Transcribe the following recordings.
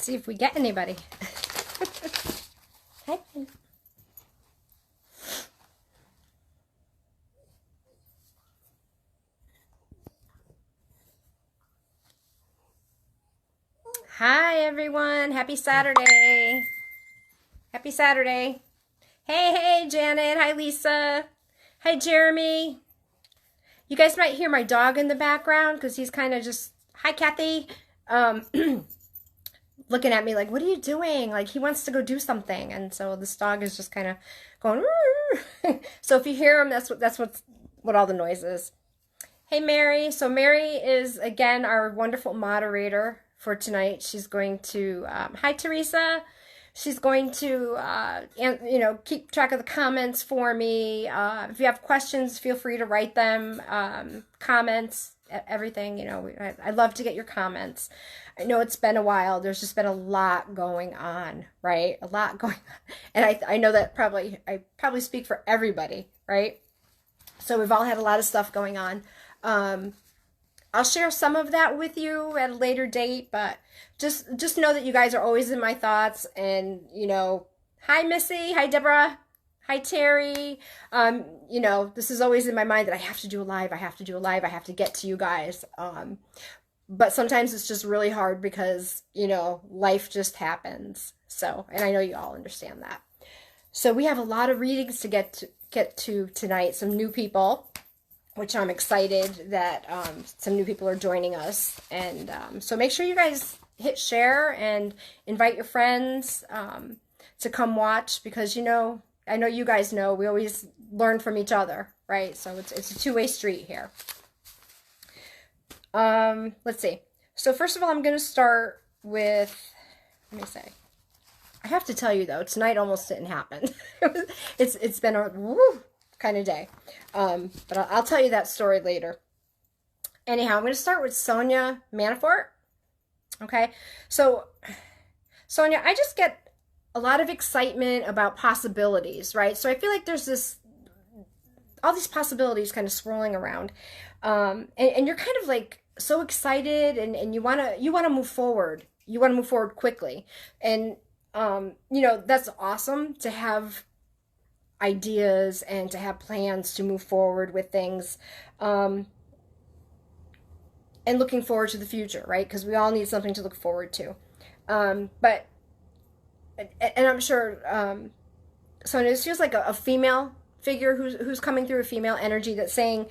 see if we get anybody. Hi. Hi, everyone. Happy Saturday. Happy Saturday. Hey, Janet. Hi, Lisa. Hi, Jeremy. You guys might hear my dog in the background because he's kind of just, hi, Kathy. Looking at me like, what are you doing? Like, he wants to go do something. And so this dog is just kind of going, so if you hear him, that's what all the noise is. Hey, Mary. So Mary is, again, our wonderful moderator for tonight. She's going to, hi, Teresa. She's going to, keep track of the comments for me. If you have questions, feel free to write them. Comments, everything, I'd love to get your comments. I know it's been a while. There's just been a lot going on, right? A lot going on. And I know that I probably speak for everybody, right? So we've all had a lot of stuff going on. I'll share some of that with you at a later date, but just know that you guys are always in my thoughts. And, hi, Missy. Hi, Deborah. Hi, Terry. This is always in my mind that I have to do a live. I have to do a live. I have to get to you guys. But sometimes it's just really hard because, life just happens. So, and I know you all understand that. So we have a lot of readings to get to tonight. Some new people, which I'm excited that some new people are joining us. And so make sure you guys hit share and invite your friends to come watch because, I know you guys know we always learn from each other, right? So it's a two-way street here. Let's see. So first of all, I'm going to start with, let me say, I have to tell you though, tonight almost didn't happen. It's been a kind of day. But I'll tell you that story later. Anyhow, I'm going to start with Sonia Manafort. Okay. So Sonia, I just get a lot of excitement about possibilities, right? So I feel like there's all these possibilities kind of swirling around. And you're kind of like so excited and you want to move forward. You want to move forward quickly. And, that's awesome to have ideas and to have plans to move forward with things. And looking forward to the future, right? Because we all need something to look forward to. And I'm sure, Sonia, this feels like a female figure who's coming through, a female energy that's saying,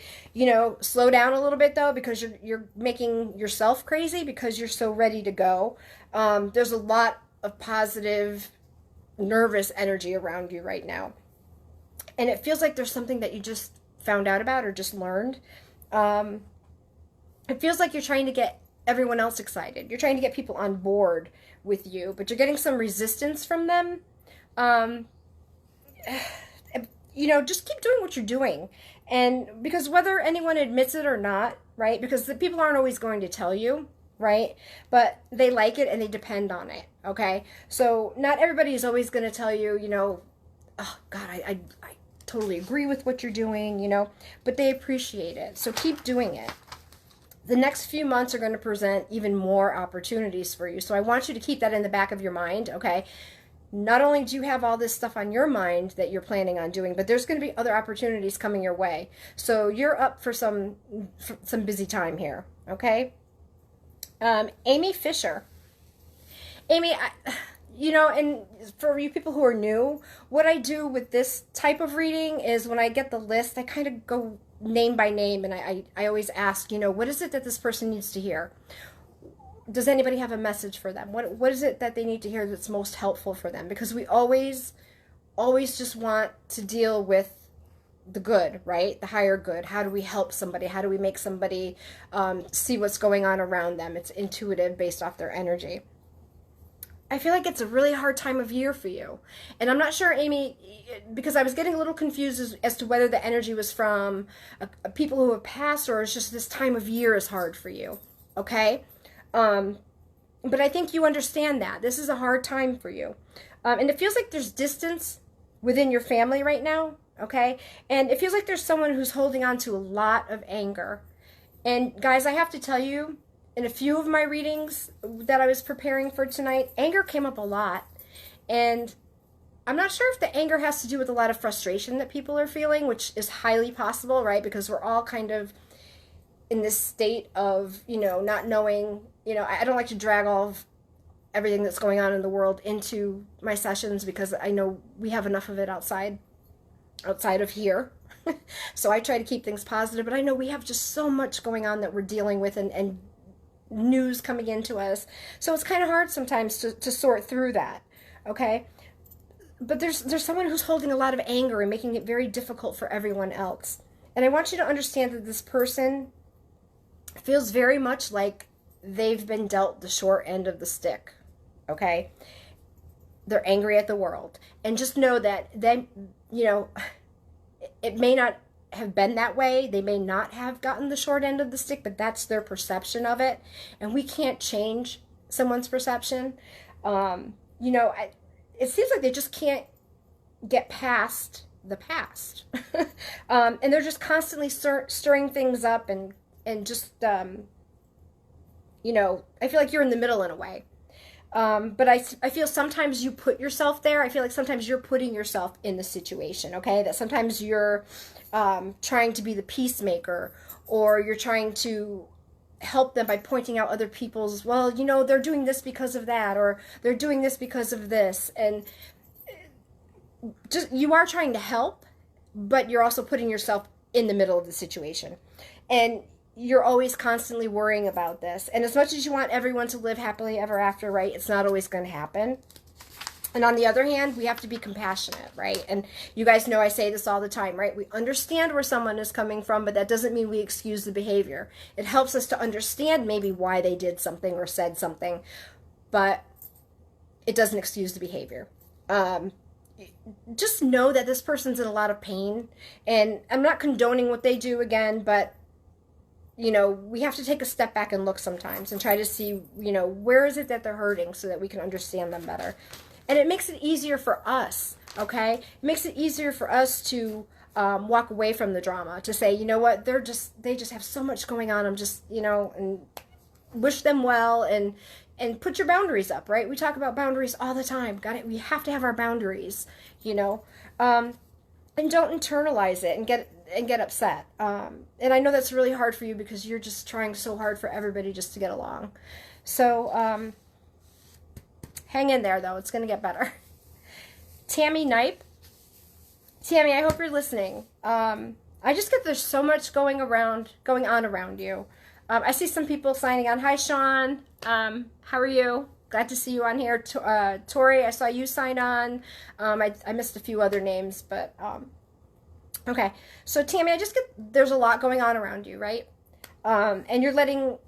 slow down a little bit though, because you're making yourself crazy because you're so ready to go. There's a lot of positive, nervous energy around you right now. And it feels like there's something that you just found out about or just learned. It feels like you're trying to get everyone else excited. You're trying to get people on board with you, but you're getting some resistance from them. Just keep doing what you're doing. And because whether anyone admits it or not, right? Because the people aren't always going to tell you, right? But they like it and they depend on it, okay? So not everybody is always going to tell you, oh, God, I totally agree with what you're doing, but they appreciate it. So keep doing it. The next few months are going to present even more opportunities for you. So I want you to keep that in the back of your mind, okay? Not only do you have all this stuff on your mind that you're planning on doing, but there's going to be other opportunities coming your way. So you're up for some busy time here, okay? Amy Fisher. Amy, and for you people who are new, what I do with this type of reading is when I get the list, I kind of go name by name, and I always ask, what is it that this person needs to hear? Does anybody have a message for them? What is it that they need to hear that's most helpful for them? Because we always just want to deal with the good, right? The higher good. How do we help somebody? How do we make somebody see what's going on around them? It's intuitive based off their energy. I feel like it's a really hard time of year for you. And I'm not sure, Amy, because I was getting a little confused as to whether the energy was from people who have passed or it's just this time of year is hard for you, okay? But I think you understand that. This is a hard time for you. And it feels like there's distance within your family right now, okay? And it feels like there's someone who's holding on to a lot of anger. And guys, I have to tell you, in a few of my readings that I was preparing for tonight, anger came up a lot. And I'm not sure if the anger has to do with a lot of frustration that people are feeling, which is highly possible, right? Because we're all kind of in this state of, not knowing, I don't like to drag all of everything that's going on in the world into my sessions because I know we have enough of it outside of here. So I try to keep things positive, but I know we have just so much going on that we're dealing with and news coming into us. So it's kind of hard sometimes to sort through that, okay? But there's someone who's holding a lot of anger and making it very difficult for everyone else. And I want you to understand that this person feels very much like they've been dealt the short end of the stick, okay? They're angry at the world. And just know that then, it may not have been that way. They may not have gotten the short end of the stick, but that's their perception of it. And we can't change someone's perception. It seems like they just can't get past the past. And they're just constantly stirring things up and just, I feel like you're in the middle in a way. But I feel sometimes you put yourself there. I feel like sometimes you're putting yourself in the situation, okay? That sometimes you're trying to be the peacemaker, or you're trying to help them by pointing out other people's, well, they're doing this because of that, or they're doing this because of this. And just, you are trying to help, but you're also putting yourself in the middle of the situation. And you're always constantly worrying about this. And as much as you want everyone to live happily ever after, right, it's not always going to happen. And on the other hand, we have to be compassionate, right? And you guys know I say this all the time, right? We understand where someone is coming from, but that doesn't mean we excuse the behavior. It helps us to understand maybe why they did something or said something, but it doesn't excuse the behavior. Just know that this person's in a lot of pain. And I'm not condoning what they do again, but we have to take a step back and look sometimes and try to see, where is it that they're hurting so that we can understand them better. And it makes it easier for us, okay? It makes it easier for us to walk away from the drama, to say, you know what, they just have so much going on. I'm just, and wish them well and put your boundaries up, right? We talk about boundaries all the time. We have to have our boundaries, and don't internalize it and get upset. And I know that's really hard for you because you're just trying so hard for everybody just to get along. So hang in there, though. It's going to get better. Tammy Knipe. Tammy, I hope you're listening. I just get there's so much going on around you. I see some people signing on. Hi, Sean. How are you? Glad to see you on here. Tori, I saw you sign on. I missed a few other names, but okay. So Tammy, I just get there's a lot going on around you, right? And you're letting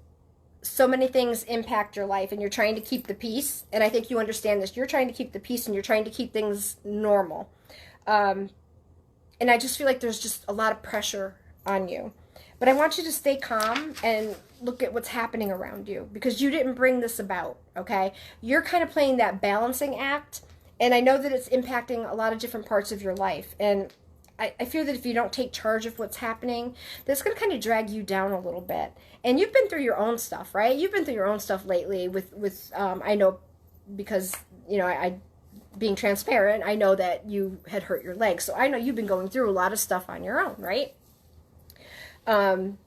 so many things impact your life, and you're trying to keep the peace. And I think you understand this. You're trying to keep the peace, and you're trying to keep things normal. And I just feel like there's just a lot of pressure on you. But I want you to stay calm and look at what's happening around you, because you didn't bring this about, okay? You're kind of playing that balancing act, and I know that it's impacting a lot of different parts of your life. And I feel that if you don't take charge of what's happening, that's going to kind of drag you down a little bit. And you've been through your own stuff, right? You've been through your own stuff lately with I know, because, I being transparent, I know that you had hurt your leg. So I know you've been going through a lot of stuff on your own, right? And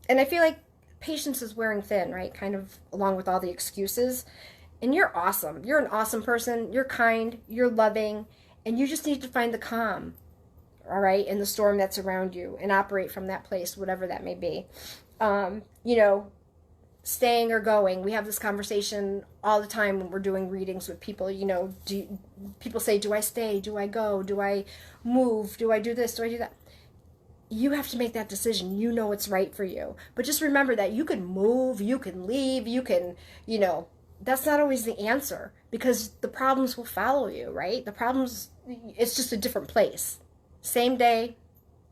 I feel like patience is wearing thin, right? Kind of along with all the excuses. And you're awesome. You're an awesome person. You're kind. You're loving. And you just need to find the calm, all right, in the storm that's around you, and operate from that place, whatever that may be. Staying or going. We have this conversation all the time when we're doing readings with people. People say, do I stay? Do I go? Do I move? Do I do this? Do I do that? You have to make that decision. You know what's right for you. But just remember that you can move, you can leave, you can, that's not always the answer, because the problems will follow you, right? The problems, it's just a different place. Same day,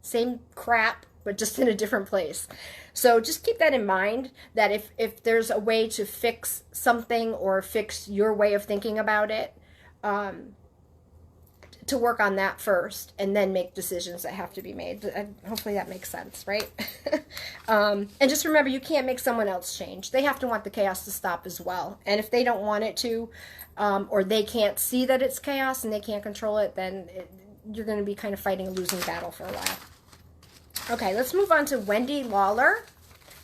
same crap, but just in a different place. So just keep that in mind, that if there's a way to fix something or fix your way of thinking about it, to work on that first and then make decisions that have to be made. Hopefully that makes sense, right? And just remember, you can't make someone else change. They have to want the chaos to stop as well. And if they don't want it to, or they can't see that it's chaos and they can't control it, then you're going to be kind of fighting a losing battle for a while. Okay, let's move on to Wendy Lawler.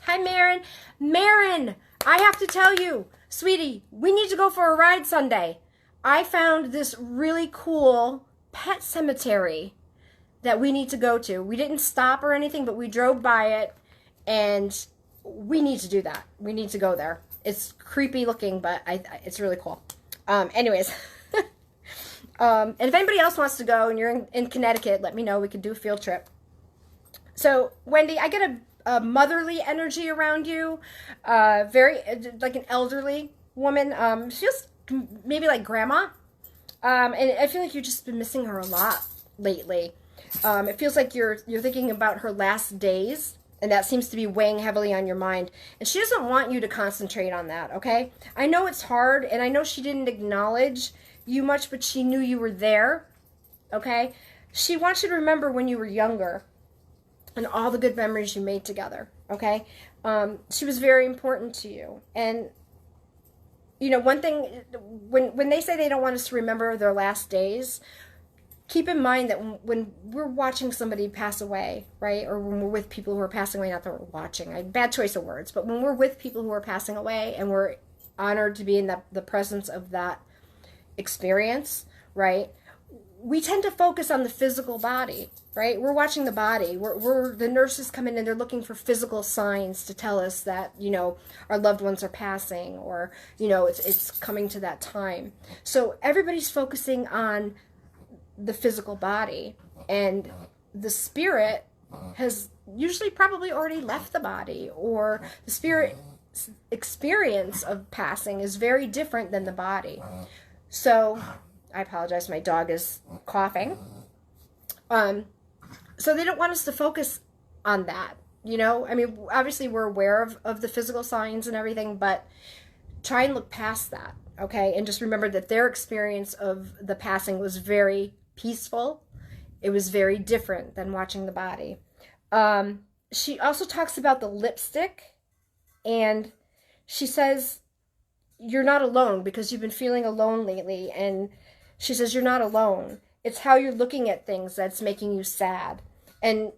Hi, Marin. Marin, I have to tell you, sweetie, we need to go for a ride Sunday. I found this really cool pet cemetery that we need to go to. We didn't stop or anything, but we drove by it, and we need to do that. We need to go there. It's creepy looking, but it's really cool. Anyways, and if anybody else wants to go and you're in Connecticut, let me know. We could do a field trip. So, Wendy, I get a motherly energy around you, very, like an elderly woman. She feels maybe like grandma, and I feel like you've just been missing her a lot lately. It feels like you're thinking about her last days, and that seems to be weighing heavily on your mind. And she doesn't want you to concentrate on that, okay? I know it's hard, and I know she didn't acknowledge you much, but she knew you were there, okay? She wants you to remember when you were younger and all the good memories you made together, okay? She was very important to you. And, you know, one thing, when they say they don't want us to remember their last days, keep in mind that when we're watching somebody pass away, right, or when we're with people who are passing away, not that we're watching, bad choice of words, but when we're with people who are passing away and we're honored to be in the presence of that experience, right, we tend to focus on the physical body, right? We're watching the body. The nurses come in and they're looking for physical signs to tell us that, you know, our loved ones are passing, or, you know, it's coming to that time. So everybody's focusing on the physical body, and the spirit has usually probably already left the body, or the spirit experience of passing is very different than the body. So I apologize, my dog is coughing. So they don't want us to focus on that, you know? I mean, obviously we're aware of the physical signs and everything, but try and look past that, okay? And just remember that their experience of the passing was very peaceful. It was very different than watching the body. She also talks about the lipstick, and she says, you're not alone because you've been feeling alone lately, and she says, you're not alone. It's how you're looking at things that's making you sad. And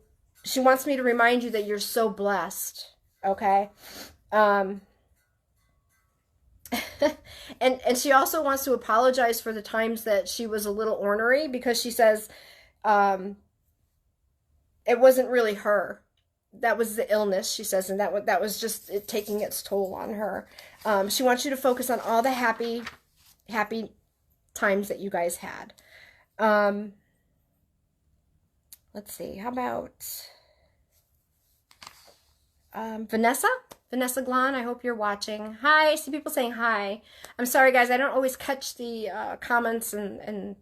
she wants me to remind you that you're so blessed, okay? And she also wants to apologize for the times that she was a little ornery, because she says it wasn't really her. That was the illness, she says, and that was just it taking its toll on her. She wants you to focus on all the happy times that you guys had. Let's see, how about Vanessa Glahn, I hope you're watching. Hi, I see people saying hi. I'm sorry, guys, I don't always catch the comments and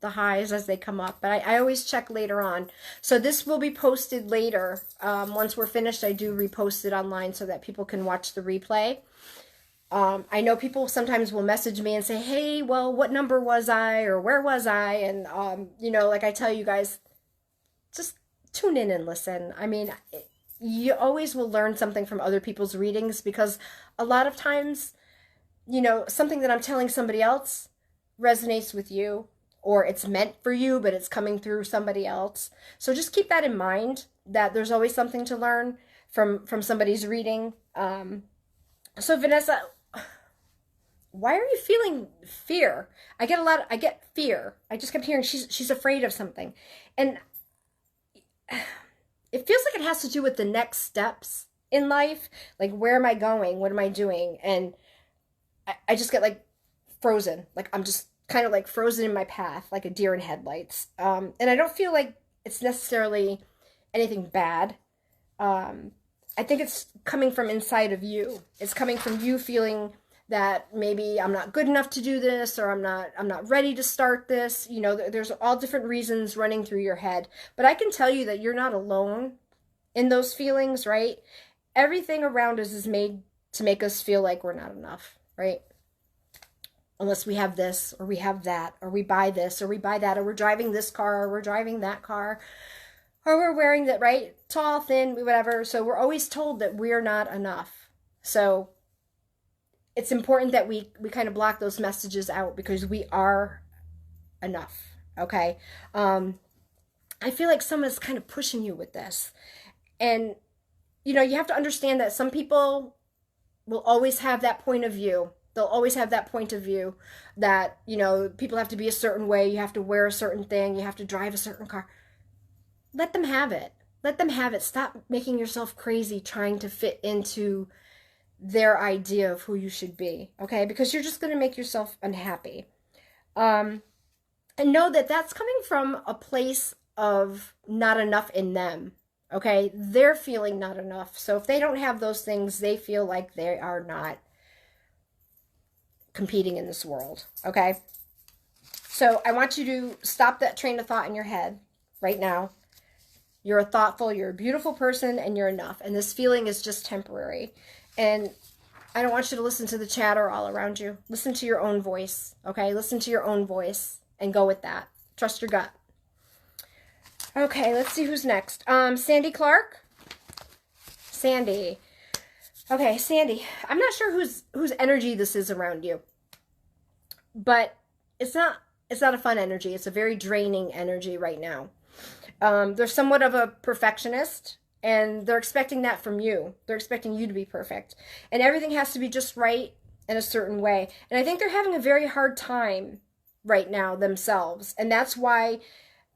the highs as they come up, but I always check later on. So this will be posted later. Once we're finished, I do repost it online so that people can watch the replay. I know people sometimes will message me and say, hey, well, what number was I, or where was I? And, you know, like I tell you guys, just tune in and listen. I mean, you always will learn something from other people's readings, because a lot of times, you know, something that I'm telling somebody else resonates with you, or it's meant for you, but it's coming through somebody else. So just keep that in mind, that there's always something to learn from somebody's reading. So Vanessa, why are you feeling fear? I get fear. I just kept hearing she's afraid of something. And it feels like it has to do with the next steps in life. Like, where am I going? What am I doing? And I just get like frozen. Like, I'm just kind of like frozen in my path, like a deer in headlights. And I don't feel like it's necessarily anything bad. I think it's coming from inside of you. It's coming from you feeling that maybe I'm not good enough to do this, or I'm not ready to start this. You know, there's all different reasons running through your head. But I can tell you that you're not alone in those feelings, right? Everything around us is made to make us feel like we're not enough, right? unless we have this or we have that, or we buy this or we buy that, or we're driving this car or we're driving that car, or we're wearing that, right? Tall, thin, whatever. So we're always told that we're not enough. So it's important that we kind of block those messages out, because we are enough. Okay. I feel like someone's kind of pushing you with this. And, you know, you have to understand that some people will always have that point of view. They'll always have that point of view that, you know, people have to be a certain way. You have to wear a certain thing. You have to drive a certain car. Let them have it. Let them have it. Stop making yourself crazy trying to fit into their idea of who you should be. Okay? Because you're just going to make yourself unhappy. And know that that's coming from a place of not enough in them. Okay? They're feeling not enough. So if they don't have those things, they feel like they are not competing in this world. Okay? So I want you to stop that train of thought in your head right now. You're a thoughtful, you're a beautiful person, and you're enough. And this feeling is just temporary. And I don't want you to listen to the chatter all around you. Listen to your own voice. Okay? Listen to your own voice and go with that. Trust your gut. Okay, let's see who's next. Sandy Clark? Sandy. Okay, Sandy. I'm not sure whose energy this is around you. But it's not a fun energy. It's a very draining energy right now. They're somewhat of a perfectionist, and they're expecting that from you. They're expecting you to be perfect. And everything has to be just right in a certain way. And I think they're having a very hard time right now themselves. And that's why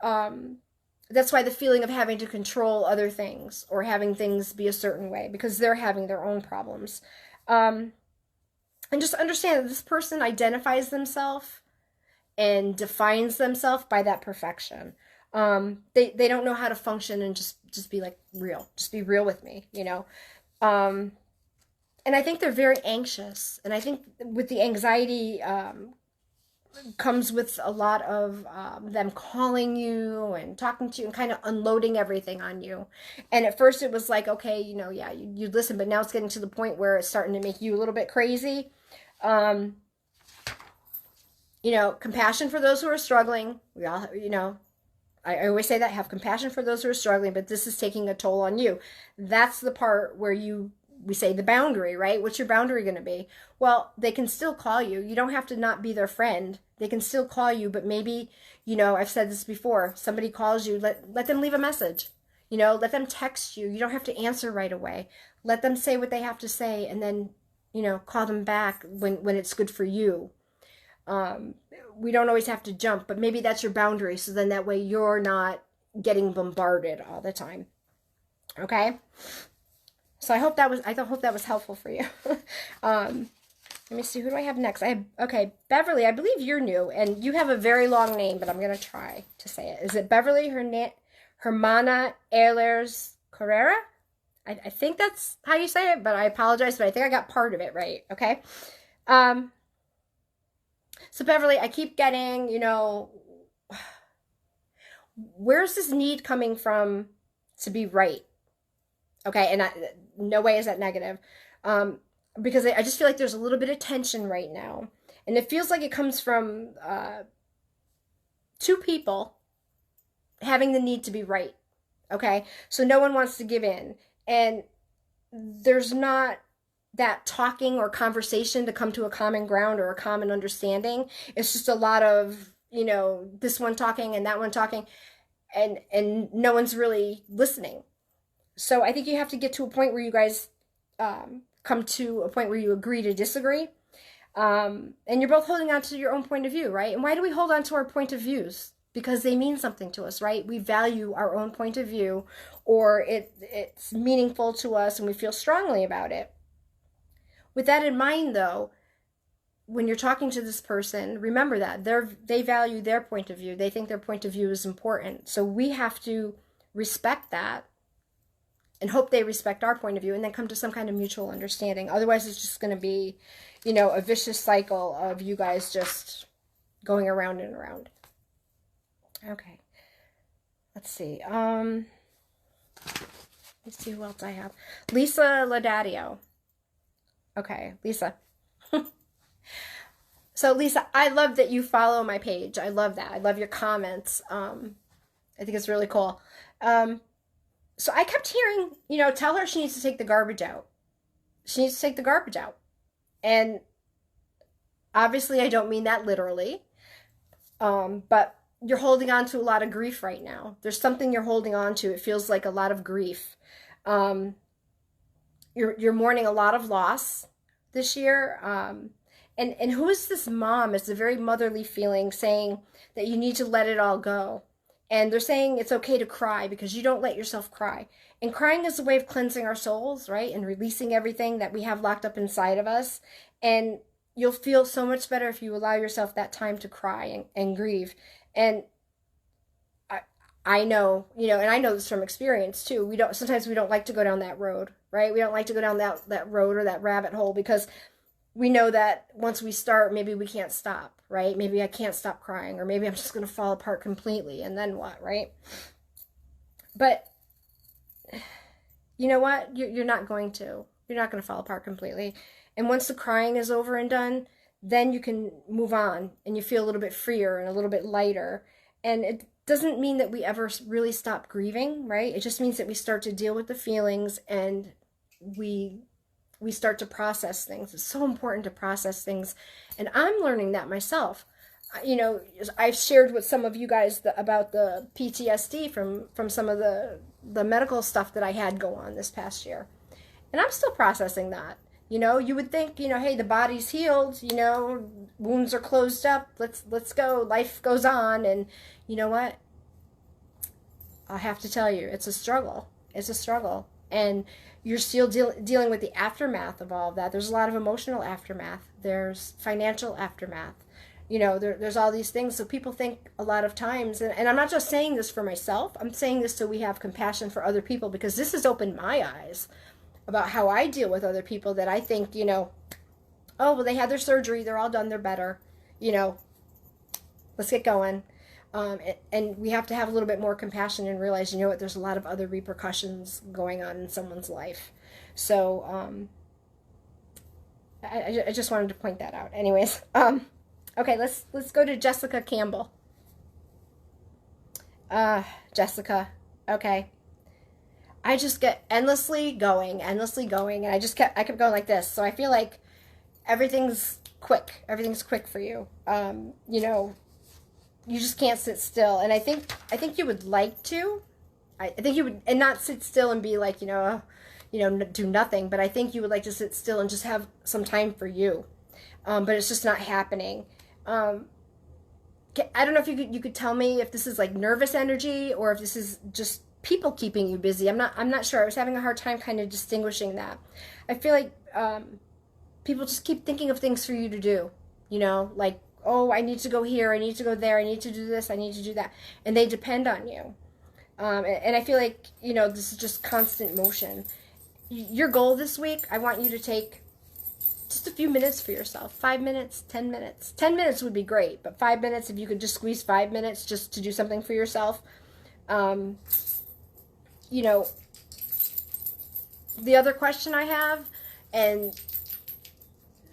the feeling of having to control other things or having things be a certain way, because they're having their own problems. And just understand that this person identifies themselves and defines themselves by that perfection. They don't know how to function and just be like real. Just be real with me, you know. And I think they're very anxious. And I think with the anxiety comes with a lot of them calling you and talking to you and kind of unloading everything on you. And at first it was like, okay, you know, yeah, you'd listen, but now it's getting to the point where it's starting to make you a little bit crazy. You know, compassion for those who are struggling. We all, you know, I always say that, have compassion for those who are struggling, but this is taking a toll on you. That's the part where we say the boundary, right? What's your boundary going to be? Well, they can still call you. You don't have to not be their friend. They can still call you, but maybe, you know, I've said this before, somebody calls you, let them leave a message. You know, let them text you. You don't have to answer right away. Let them say what they have to say, and then, you know, call them back when it's good for you. We don't always have to jump, but maybe that's your boundary. So then that way you're not getting bombarded all the time. Okay. So I hope that was helpful for you. Let me see, who do I have next? Okay, Beverly, I believe you're new and you have a very long name, but I'm going to try to say it. Is it Beverly Hermana Ehlers Carrera? I think that's how you say it, but I apologize, but I think I got part of it right. Okay. So Beverly, I keep getting, you know, where's this need coming from to be right? Okay, and no way is that negative. Because I just feel like there's a little bit of tension right now. And it feels like it comes from two people having the need to be right. Okay, so no one wants to give in. And there's not that talking or conversation to come to a common ground or a common understanding. It's just a lot of, you know, this one talking and that one talking, and no one's really listening. So I think you have to get to a point where you guys come to a point where you agree to disagree. And you're both holding on to your own point of view, right? And why do we hold on to our point of views? Because they mean something to us, right? We value our own point of view, or it's meaningful to us and we feel strongly about it. With that in mind, though, when you're talking to this person, remember that they value their point of view. They think their point of view is important. So we have to respect that and hope they respect our point of view, and then come to some kind of mutual understanding. Otherwise, it's just going to be, you know, a vicious cycle of you guys just going around and around. Okay. Let's see. Let's see who else I have. Lisa Laudadio. Okay, Lisa. So Lisa, I love that you follow my page. I love that. I love your comments. I think it's really cool. Um, so I kept hearing, tell her she needs to take the garbage out. She needs to take the garbage out. And obviously, I don't mean that literally. But you're holding on to a lot of grief right now. There's something you're holding on to. It feels like a lot of grief. Um, you're mourning a lot of loss this year. And who is this mom? It's a very motherly feeling saying that you need to let it all go. And they're saying it's okay to cry because you don't let yourself cry. And crying is a way of cleansing our souls, right? And releasing everything that we have locked up inside of us. And you'll feel so much better if you allow yourself that time to cry and grieve. And I know, and I know this from experience too. Sometimes we don't like to go down that road, right? We don't like to go down that road or that rabbit hole because we know that once we start, maybe we can't stop, right? Maybe I can't stop crying, or maybe I'm just going to fall apart completely, and then what, right? But you know what? You're not going to. You're not going to fall apart completely. And once the crying is over and done, then you can move on, and you feel a little bit freer and a little bit lighter. And it doesn't mean that we ever really stop grieving, right? It just means that we start to deal with the feelings, and we start to process things. It's so important to process things. And I'm learning that myself. I've shared with some of you guys about the PTSD from some of the medical stuff that I had go on this past year. And I'm still processing that. You would think, hey, the body's healed, wounds are closed up. Let's go. Life goes on. And you know what? I have to tell you, it's a struggle. It's a struggle. And you're still dealing with the aftermath of all of that. There's a lot of emotional aftermath. There's financial aftermath. There's all these things. So people think a lot of times, and I'm not just saying this for myself. I'm saying this so we have compassion for other people, because this has opened my eyes about how I deal with other people that I think, oh, well, they had their surgery. They're all done. They're better. Let's get going. And we have to have a little bit more compassion and realize, what, there's a lot of other repercussions going on in someone's life. So I just wanted to point that out. Anyways, okay, let's go to Jessica Campbell. Jessica, okay. I just get endlessly going, and I kept going like this. So I feel like everything's quick. Everything's quick for you. You just can't sit still. And I think you would like to. I think you would, and not sit still and be like, do nothing. But I think you would like to sit still and just have some time for you. But it's just not happening. I don't know if you could tell me if this is like nervous energy or if this is just people keeping you busy. I'm not sure. I was having a hard time kind of distinguishing that. I feel like people just keep thinking of things for you to do. Like, oh, I need to go here, I need to go there, I need to do this, I need to do that. And they depend on you. And I feel like, this is just constant motion. Your goal this week, I want you to take just a few minutes for yourself. 5 minutes, 10 minutes. 10 minutes would be great, but 5 minutes, if you could just squeeze 5 minutes just to do something for yourself. The other question I have, and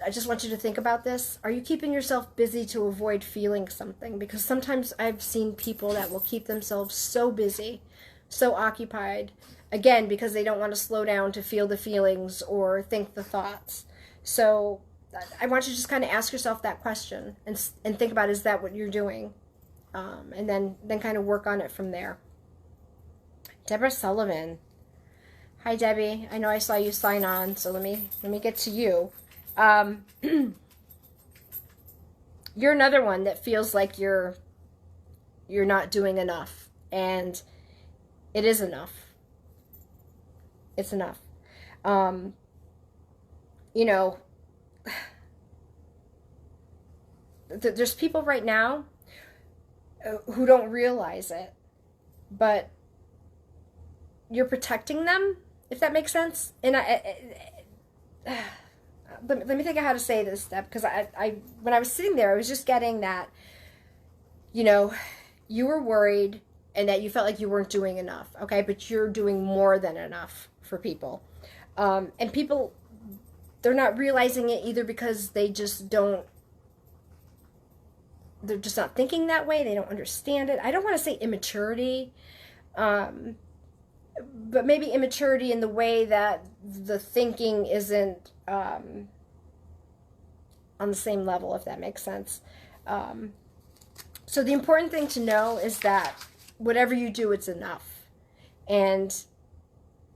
I just want you to think about this. Are you keeping yourself busy to avoid feeling something? Because sometimes I've seen people that will keep themselves so busy, so occupied, again, because they don't want to slow down to feel the feelings or think the thoughts. So I want you to just kind of ask yourself that question and think about, is that what you're doing? And then kind of work on it from there. Deborah Sullivan. Hi, Debbie. I know I saw you sign on, so let me get to you. You're another one that feels like you're not doing enough, and it is enough. It's enough. There's people right now who don't realize it, but you're protecting them, if that makes sense. And let me think of how to say this, Steph, because I when I was sitting there, I was just getting that, you were worried and that you felt like you weren't doing enough, okay? But you're doing more than enough for people. And people, they're not realizing it either because they just don't they're just not thinking that way. They don't understand it. I don't want to say immaturity, but maybe immaturity in the way that the thinking isn't on the same level, if that makes sense. So the important thing to know is that whatever you do, it's enough. And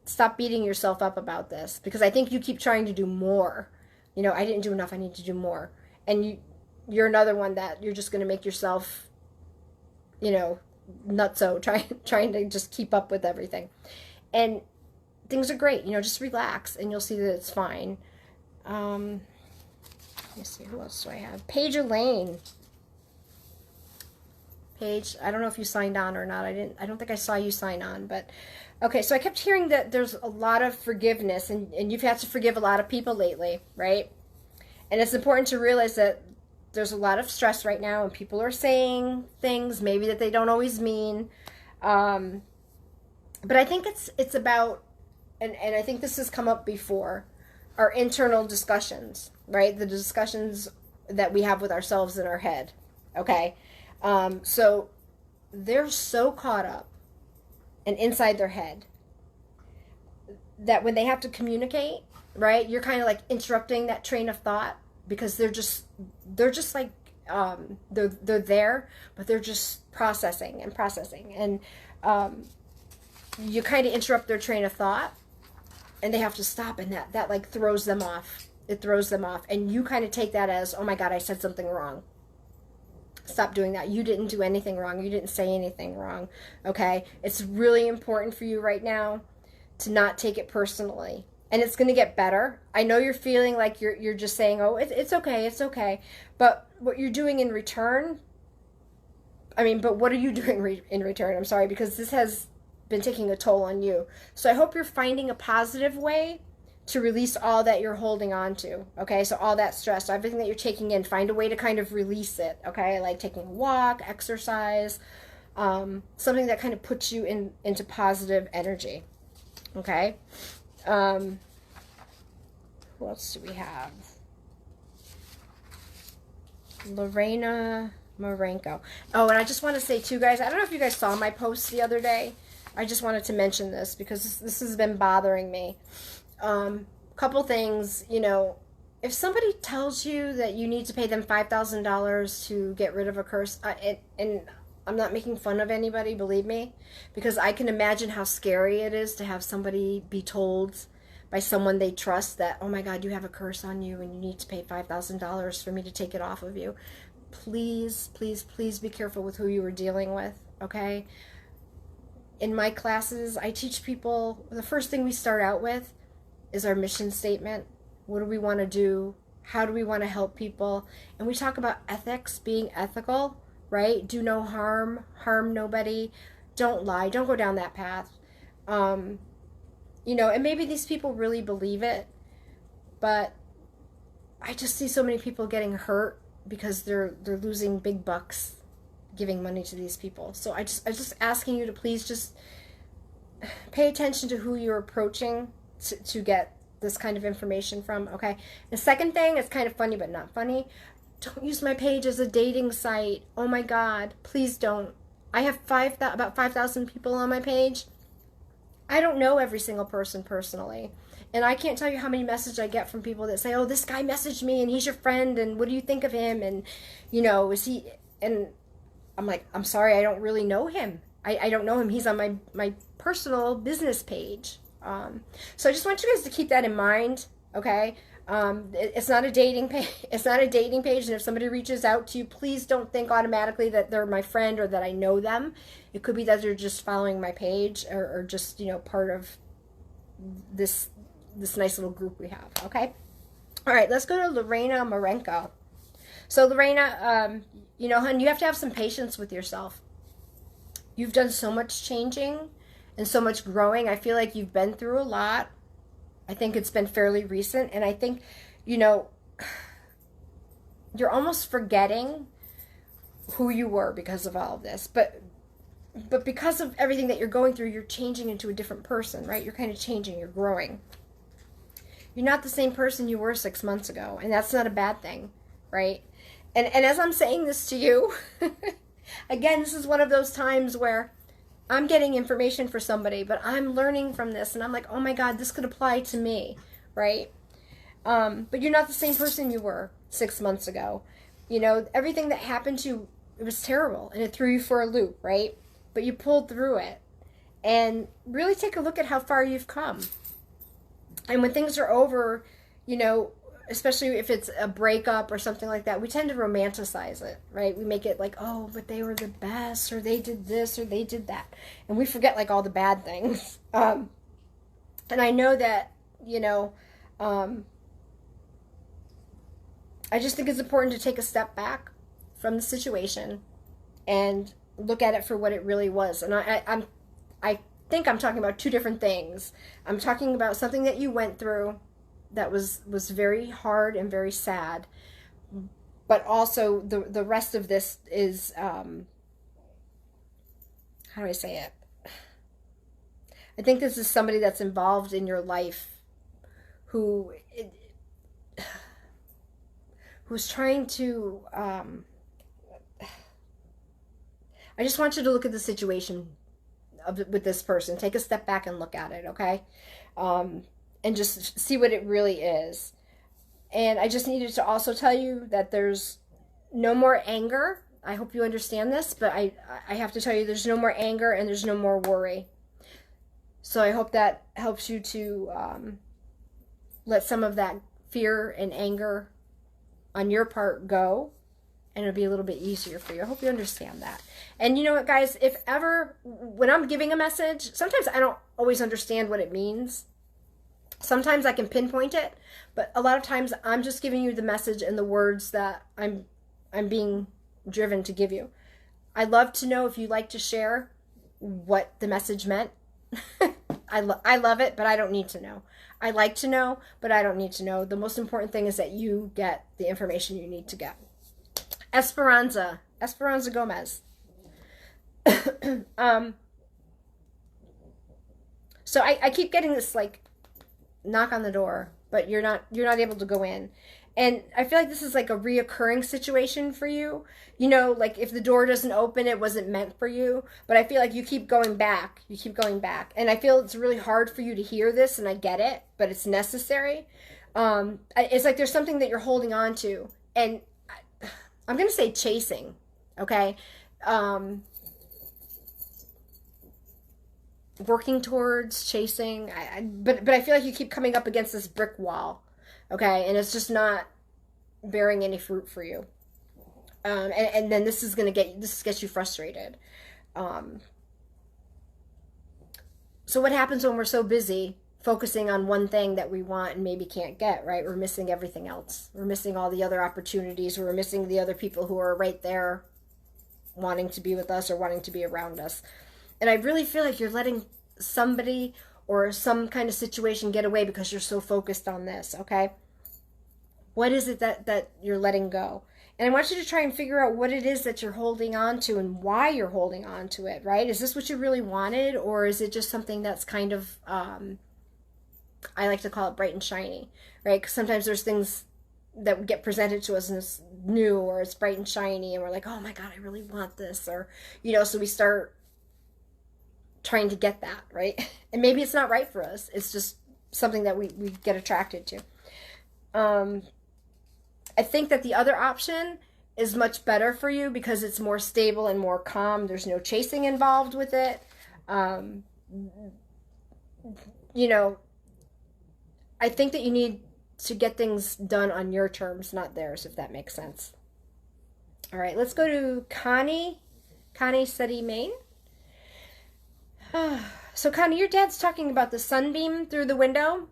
stop beating yourself up about this, because I think you keep trying to do more. I didn't do enough. I need to do more. And you're another one that you're just going to make yourself, nutso, trying to just keep up with everything. And things are great. Just relax and you'll see that it's fine. Let me see, who else do I have? Paige Elaine. Paige, I don't know if you signed on or not. I don't think I saw you sign on, but okay. So I kept hearing that there's a lot of forgiveness, and you've had to forgive a lot of people lately, right? And it's important to realize that there's a lot of stress right now, and people are saying things maybe that they don't always mean. But I think it's about, and I think this has come up before, our internal discussions, right? The discussions that we have with ourselves in our head, okay? So they're so caught up and inside their head that when they have to communicate, right, you're kind of like interrupting that train of thought, because they're just like, they're there, but they're just processing, and you kind of interrupt their train of thought, and they have to stop, and that like throws them off. It throws them off, and you kind of take that as, oh my God, I said something wrong. Stop doing that. You didn't do anything wrong. You didn't say anything wrong. Okay? It's really important for you right now to not take it personally. And it's going to get better. I know you're feeling like you're just saying, oh, it's okay, it's okay. But what you're doing in return, but what are you doing in return? I'm sorry, because this has been taking a toll on you. So I hope you're finding a positive way to release all that you're holding on to, okay? So all that stress, everything that you're taking in, find a way to kind of release it, okay? Like taking a walk, exercise, something that kind of puts you into positive energy, okay? Who else do we have? Lorena Marenko. Oh, and I just want to say too, guys, I don't know if you guys saw my post the other day. I just wanted to mention this because this has been bothering me. Couple things, if somebody tells you that you need to pay them $5,000 to get rid of a curse, and I'm not making fun of anybody, believe me, because I can imagine how scary it is to have somebody be told by someone they trust that, oh my God, you have a curse on you and you need to pay $5,000 for me to take it off of you. Please, please, please be careful with who you are dealing with, okay? In my classes, I teach people, the first thing we start out with is our mission statement. What do we want to do? How do we want to help people? And we talk about ethics, being ethical, right? Do no harm, harm nobody, don't lie, don't go down that path. And maybe these people really believe it, but I just see so many people getting hurt because they're losing big bucks giving money to these people. So I'm just asking you to please just pay attention to who you're approaching to get this kind of information from, okay? The second thing is kind of funny but not funny. Don't use my page as a dating site. Oh my God, please don't. I have about 5,000 people on my page. I don't know every single person personally. And I can't tell you how many messages I get from people that say, oh, this guy messaged me and he's your friend and what do you think of him? And, is he... And I'm like, I'm sorry, I don't really know him. I don't know him. He's on my personal business page. So I just want you guys to keep that in mind, okay? It's not a dating page. It's not a dating page. And if somebody reaches out to you, please don't think automatically that they're my friend or that I know them. It could be that they're just following my page or just, part of this nice little group we have, okay? All right, let's go to Lorena Marenko. So Lorena, hon, you have to have some patience with yourself. You've done so much changing and so much growing. I feel like you've been through a lot. I think it's been fairly recent. And I think, you're almost forgetting who you were because of all of this. But because of everything that you're going through, you're changing into a different person, right? You're kind of changing. You're growing. You're not the same person you were 6 months ago. And that's not a bad thing, right? And as I'm saying this to you, again, this is one of those times where I'm getting information for somebody, but I'm learning from this, and I'm like, oh my God, this could apply to me, right? But you're not the same person you were 6 months ago. You know, everything that happened to you, it was terrible, and it threw you for a loop, right? But you pulled through it. And really take a look at how far you've come. And when things are over, you know, especially if it's a breakup or something like that, we tend to romanticize it, right? We make it like, oh, but they were the best, or they did this, or they did that. And we forget like all the bad things. And I know that, you know, I just think it's important to take a step back from the situation and look at it for what it really was. And I think I'm talking about two different things. I'm talking about something that you went through that was very hard and very sad. But also the rest of this is, how do I say it? I think this is somebody that's involved in your life who's trying to, I just want you to look at the situation with this person. Take a step back and look at it, okay? And just see what it really is. And I just needed to also tell you that there's no more anger. I hope you understand this, but I have to tell you there's no more anger and there's no more worry. So I hope that helps you to let some of that fear and anger on your part go, and it'll be a little bit easier for you. I hope you understand that. And you know what, guys, if ever, when I'm giving a message, sometimes I don't always understand what it means. Sometimes I can pinpoint it, but a lot of times I'm just giving you the message and the words that I'm being driven to give you. I'd love to know if you'd like to share what the message meant. I love it, but I don't need to know. I like to know, but I don't need to know. The most important thing is that you get the information you need to get. Esperanza Gomez. So I keep getting this like knock on the door, but you're not able to go in. And I feel like this is like a reoccurring situation for you. You know, like if the door doesn't open, it wasn't meant for you. But I feel like you keep going back. You keep going back. And I feel it's really hard for you to hear this, and I get it, but it's necessary. It's like there's something that you're holding on to. And I'm going to say chasing, okay? Working towards, chasing. But I feel like you keep coming up against this brick wall. Okay, and it's just not bearing any fruit for you. And then this gets you frustrated. So what happens when we're so busy focusing on one thing that we want and maybe can't get, right? We're missing everything else. We're missing all the other opportunities. We're missing the other people who are right there wanting to be with us or wanting to be around us. And I really feel like you're letting somebody or some kind of situation get away because you're so focused on this, okay? What is it that you're letting go? And I want you to try and figure out what it is that you're holding on to and why you're holding on to it, right? Is this what you really wanted, or is it just something that's kind of, I like to call it bright and shiny, right? Because sometimes there's things that get presented to us and it's new or it's bright and shiny and we're like, oh my God, I really want this. Or, you know, so we start trying to get that, right? And maybe it's not right for us. It's just something that we get attracted to. I think that the other option is much better for you because it's more stable and more calm. There's no chasing involved with it. You know, I think that you need to get things done on your terms, not theirs, if that makes sense. All right, let's go to Connie City, Maine. So Connie, your dad's talking about the sunbeam through the window.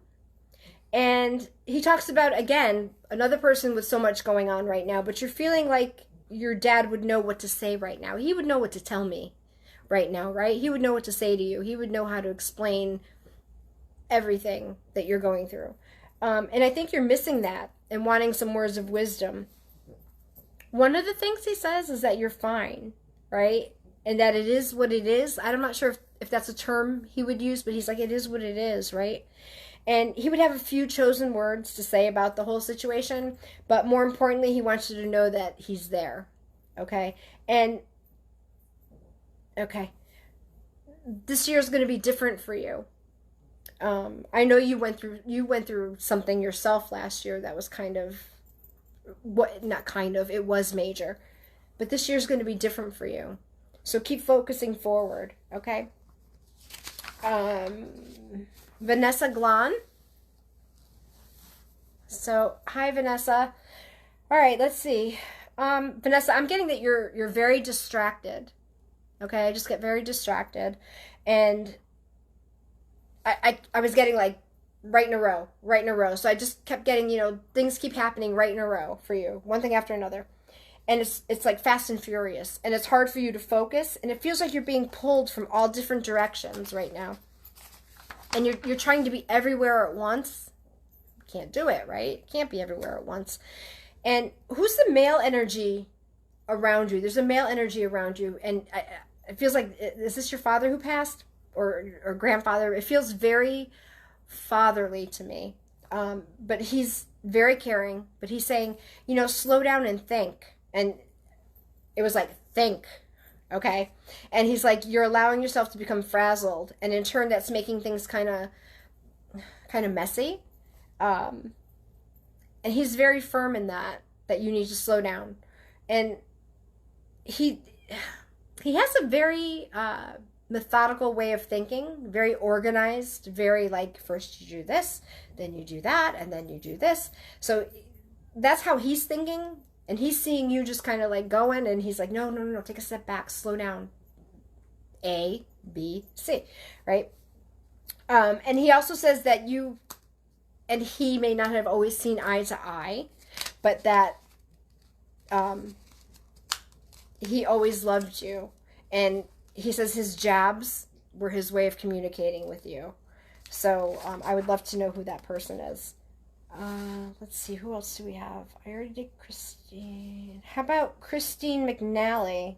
And he talks about, again, another person with so much going on right now, but you're feeling like your dad would know what to say right now. He would know what to tell me right now, right? He would know what to say to you. He would know how to explain everything that you're going through. And I think you're missing that and wanting some words of wisdom. One of the things he says is that you're fine, right? And that it is what it is. I'm not sure if that's a term he would use, but he's like, it is what it is, right? And he would have a few chosen words to say about the whole situation, but more importantly, he wants you to know that he's there. Okay? And okay, this year is going to be different for you. I know you went through something yourself last year that was kind of what not kind of it was major, but this year's going to be different for you. So keep focusing forward, okay? Vanessa Glan. So hi Vanessa. All right, let's see. Vanessa, I'm getting that you're very distracted. Okay, I just get very distracted, and I was getting like right in a row, right in a row. So I just kept getting, things keep happening right in a row for you, one thing after another. And it's like fast and furious, and it's hard for you to focus, and it feels like you're being pulled from all different directions right now. And you're trying to be everywhere at once. Can't do it, right? Can't be everywhere at once. And who's the male energy around you? There's a male energy around you, and it feels like, is this your father who passed? Or grandfather? It feels very fatherly to me. But he's very caring, but he's saying, slow down and think. And it was like, think, okay? And he's like, you're allowing yourself to become frazzled, and in turn that's making things kind of messy. And he's very firm in that you need to slow down. And he has a very methodical way of thinking, very organized, very like, first you do this, then you do that, and then you do this. So that's how he's thinking, and he's seeing you just kind of like going, and he's like, no, take a step back, slow down. A, B, C, right? And he also says that you and he may not have always seen eye to eye, but that he always loved you. And he says his jabs were his way of communicating with you. So I would love to know who that person is. Let's see, who else do we have? I already did Christine. How about Christine McNally?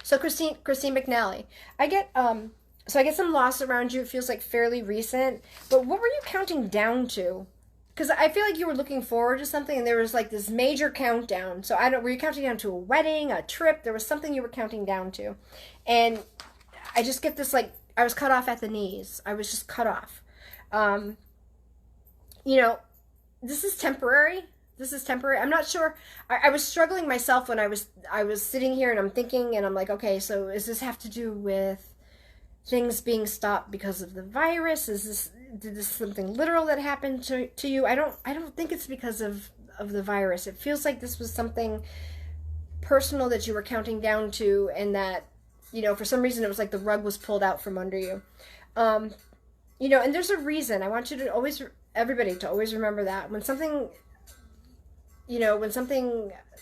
So Christine McNally. I get some loss around you. It feels like fairly recent. But what were you counting down to? Because I feel like you were looking forward to something, and there was like this major countdown. So were you counting down to a wedding, a trip? There was something you were counting down to. And I just get this, like, I was cut off at the knees. I was just cut off. This is temporary. This is temporary. I'm not sure. I was struggling myself when I was sitting here, and I'm thinking, and I'm like, okay, so does this have to do with things being stopped because of the virus? Did this something literal that happened to you? I don't think it's because of the virus. It feels like this was something personal that you were counting down to, and that, for some reason it was like the rug was pulled out from under you. And there's a reason. I want you to everybody to always remember that when something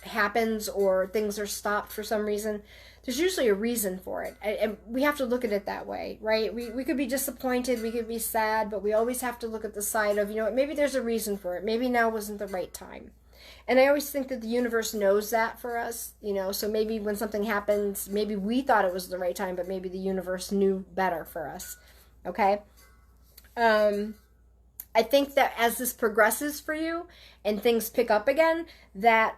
happens or things are stopped for some reason, there's usually a reason for it. And we have to look at it that way, right? We could be disappointed, we could be sad, but we always have to look at the side of, maybe there's a reason for it. Maybe now wasn't the right time. And I always think that the universe knows that for us, so maybe when something happens, maybe we thought it was the right time, but maybe the universe knew better for us, okay? I think that as this progresses for you and things pick up again, that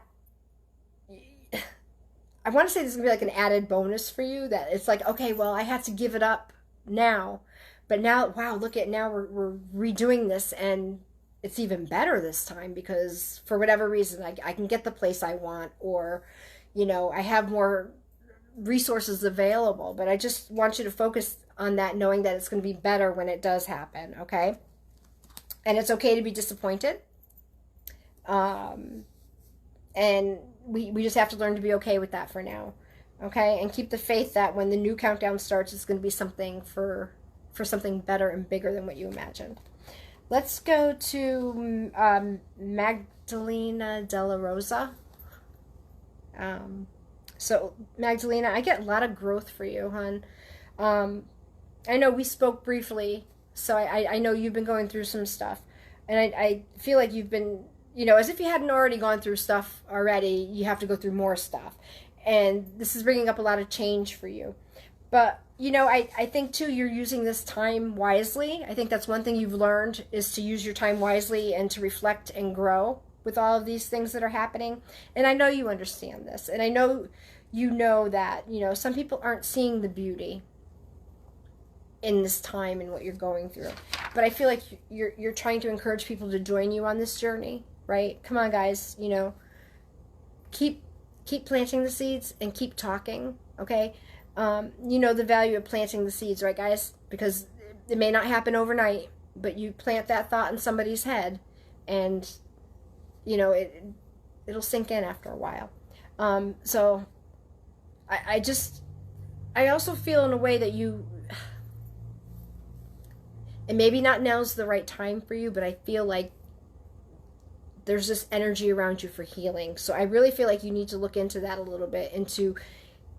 I want to say this is going to be like an added bonus for you, that it's like, okay, well, I had to give it up now, but now, wow, look at now we're redoing this, and it's even better this time because for whatever reason, I can get the place I want, or, I have more resources available, but I just want you to focus on that, knowing that it's going to be better when it does happen, okay? And it's okay to be disappointed. And we just have to learn to be okay with that for now. Okay? And keep the faith that when the new countdown starts, it's going to be something for something better and bigger than what you imagined. Let's go to Magdalena Della Rosa. So, Magdalena, I get a lot of growth for you, hon. I know we spoke briefly, so I know you've been going through some stuff. And I feel like you've been, as if you hadn't already gone through stuff already, you have to go through more stuff. And this is bringing up a lot of change for you. But, I think too, you're using this time wisely. I think that's one thing you've learned, is to use your time wisely and to reflect and grow with all of these things that are happening. And I know you understand this. And I know that, some people aren't seeing the beauty in this time and what you're going through. But I feel like you're trying to encourage people to join you on this journey, right? Come on, guys, keep planting the seeds and keep talking, okay? The value of planting the seeds, right, guys? Because it may not happen overnight, but you plant that thought in somebody's head, and it'll sink in after a while. So I also feel in a way that and maybe not now's the right time for you, but I feel like there's this energy around you for healing. So I really feel like you need to look into that a little bit, into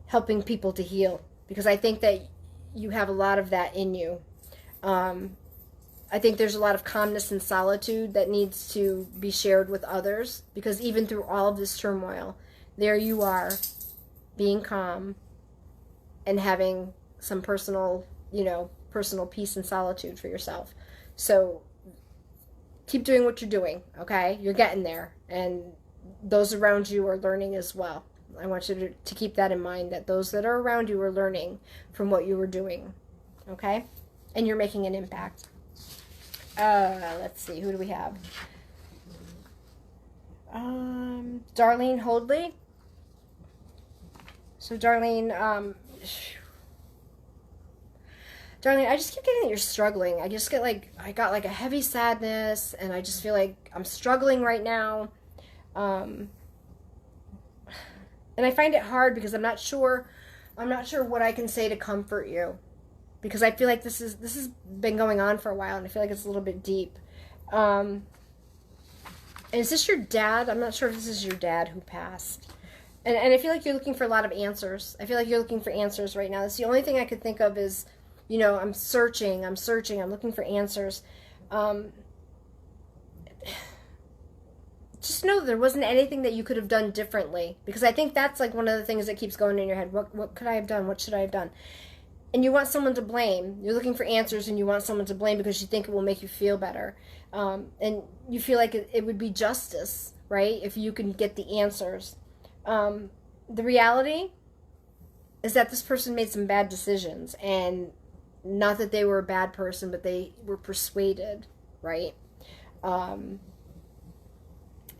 helping people to heal, because I think that you have a lot of that in you. I think there's a lot of calmness and solitude that needs to be shared with others, because even through all of this turmoil, there you are, being calm and having some personal peace and solitude for yourself. So keep doing what you're doing, okay? You're getting there, and those around you are learning as well. I want you to keep that in mind, that those that are around you are learning from what you were doing, okay? And you're making an impact. Let's see, who do we have? Darlene Hoadley. So Darlene, I just keep getting that you're struggling. I just get I got a heavy sadness, and I just feel like I'm struggling right now. And I find it hard because I'm not sure what I can say to comfort you, because I feel like this has been going on for a while, and I feel like it's a little bit deep. And is this your dad? I'm not sure if this is your dad who passed. And I feel like you're looking for a lot of answers. I feel like you're looking for answers right now. That's the only thing I could think of is, I'm searching, I'm looking for answers. Just know that there wasn't anything that you could have done differently, because I think that's one of the things that keeps going in your head. What could I have done? What should I have done? And you want someone to blame. You're looking for answers, and you want someone to blame because you think it will make you feel better. And you feel like it would be justice, right, if you can get the answers. The reality is that this person made some bad decisions, and not that they were a bad person, but they were persuaded, right, in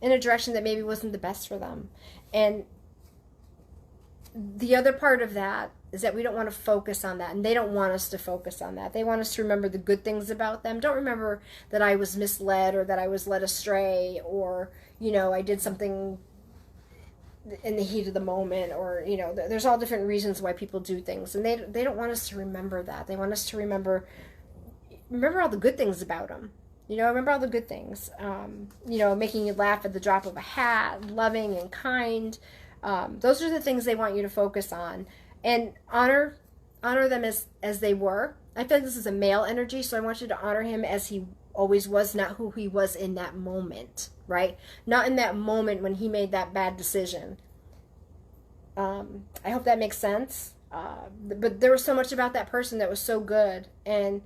a direction that maybe wasn't the best for them. And the other part of that is that we don't want to focus on that, and they don't want us to focus on that. They want us to remember the good things about them. Don't remember that I was misled, or that I was led astray, or I did something in the heat of the moment, or there's all different reasons why people do things, and they don't want us to remember that. They want us to remember all the good things about them. Remember all the good things. Making you laugh at the drop of a hat, loving and kind. Those are the things they want you to focus on, and honor them as they were. I feel like this is a male energy, so I want you to honor him as he always was, not who he was in that moment, right? Not in that moment when he made that bad decision. I hope that makes sense. But there was so much about that person that was so good, and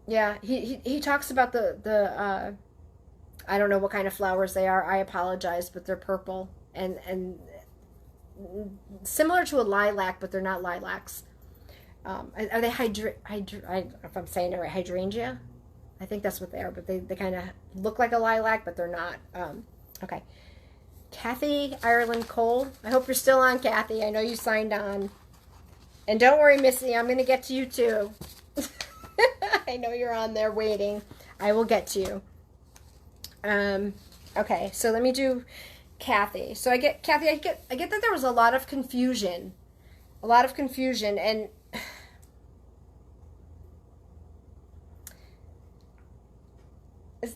yeah, he talks about the I don't know what kind of flowers they are. I apologize, but they're purple and similar to a lilac, but they're not lilacs. Are they I don't know if I'm saying it right, hydrangea? I think that's what they are, but they kind of look like a lilac, but they're not. Okay. Kathy Ireland Cole. I hope you're still on, Kathy. I know you signed on. And don't worry, Missy, I'm going to get to you too. I know you're on there waiting. I will get to you. Okay, so let me do Kathy. So I get that there was a lot of confusion. And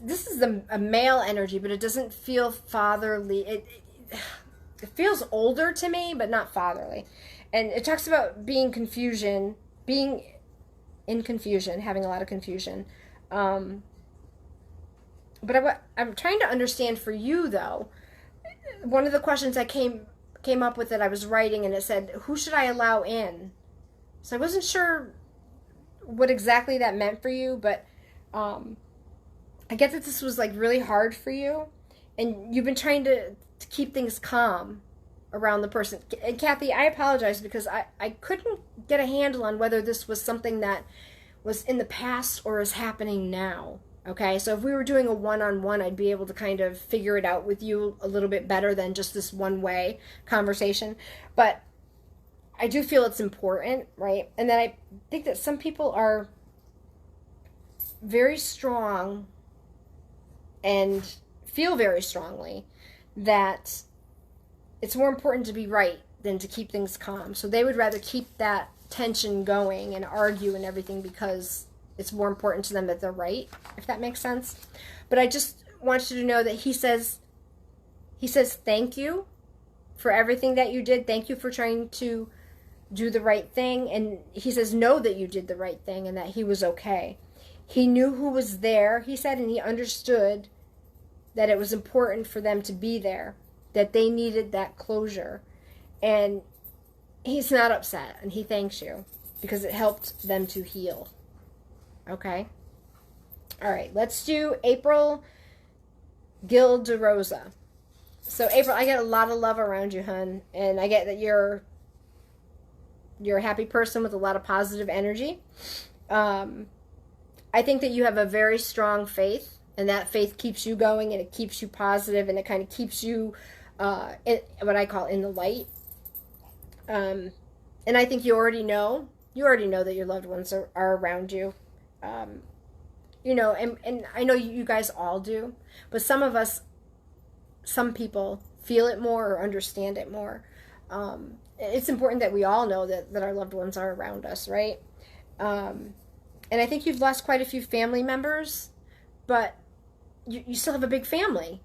this is a male energy, but it doesn't feel fatherly. It feels older to me, but not fatherly. And it talks about being in confusion, having a lot of confusion. But I'm trying to understand for you, though. One of the questions I came came up with it. I was writing and it said, who should I allow in? So I wasn't sure what exactly that meant for you, but I get that this was like really hard for you, and you've been trying to keep things calm around the person. And Kathy, I apologize because I couldn't get a handle on whether this was something that was in the past or is happening now. Okay, so if we were doing a one-on-one, I'd be able to kind of figure it out with you a little bit better than just this one-way conversation. But I do feel it's important, right? And then I think that some people are very strong and feel very strongly that it's more important to be right than to keep things calm. So they would rather keep that tension going and argue and everything because it's more important to them that they're right, if that makes sense. But I just want you to know that he says thank you for everything that you did. Thank you for trying to do the right thing. And he says know that you did the right thing and that he was okay. He knew who was there, he said, and he understood that it was important for them to be there, that they needed that closure. And he's not upset, and he thanks you because it helped them to heal. Okay? All right, let's do April Gil DeRosa. So, April, I get a lot of love around you, hun, and I get that you're a happy person with a lot of positive energy. I think that you have a very strong faith, and that faith keeps you going, and it keeps you positive, and it kind of keeps you, what I call in the light. And I think you already know that your loved ones are around you. You know, and I know you guys all do, but some people feel it more or understand it more. It's important that we all know that our loved ones are around us, right? And I think you've lost quite a few family members, but you still have a big family.